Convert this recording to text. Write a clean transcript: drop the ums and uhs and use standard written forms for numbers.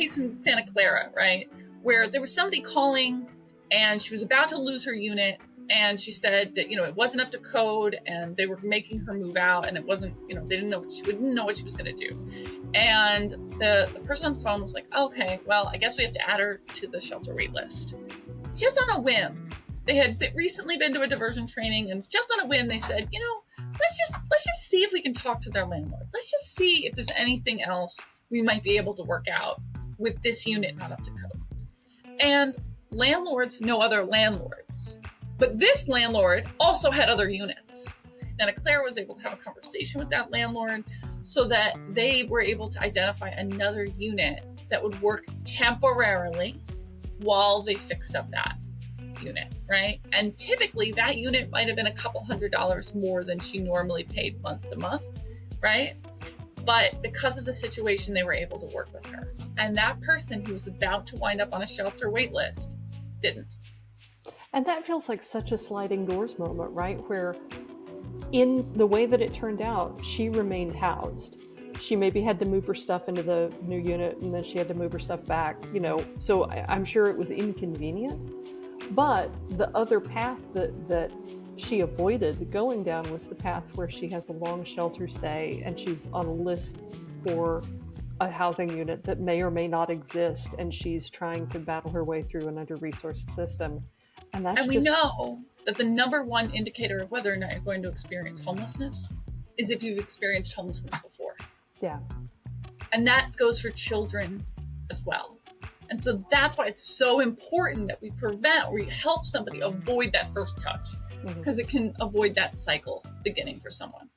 case in Santa Clara, right, where there was somebody calling and she was about to lose her unit, and she said that, it wasn't up to code and they were making her move out, and it wasn't, they didn't know what she was going to do. And the person on the phone was like, okay, well, I guess we have to add her to the shelter wait list. Just on a whim. They had recently been to a diversion training, and just on a whim, they said, let's just see if we can talk to their landlord. Let's just see if there's anything else we might be able to work out with this unit not up to code. And landlords know other landlords, but this landlord also had other units. And Claire was able to have a conversation with that landlord so that they were able to identify another unit that would work temporarily while they fixed up that unit, right? And typically that unit might have been a couple $100s more than she normally paid month to month, right? But because of the situation, they were able to work with her. And that person who was about to wind up on a shelter wait list didn't. And that feels like such a sliding doors moment, right? Where in the way that it turned out, she remained housed. She maybe had to move her stuff into the new unit, and then she had to move her stuff back, so I'm sure it was inconvenient. But the other path that she avoided going down was the path where she has a long shelter stay and she's on a list for a housing unit that may or may not exist, and she's trying to battle her way through an under-resourced system. And we know that the number one indicator of whether or not you're going to experience homelessness is if you've experienced homelessness before. Yeah. And that goes for children as well. And so that's why it's so important that we prevent or we help somebody avoid that first touch, because it can avoid that cycle beginning for someone.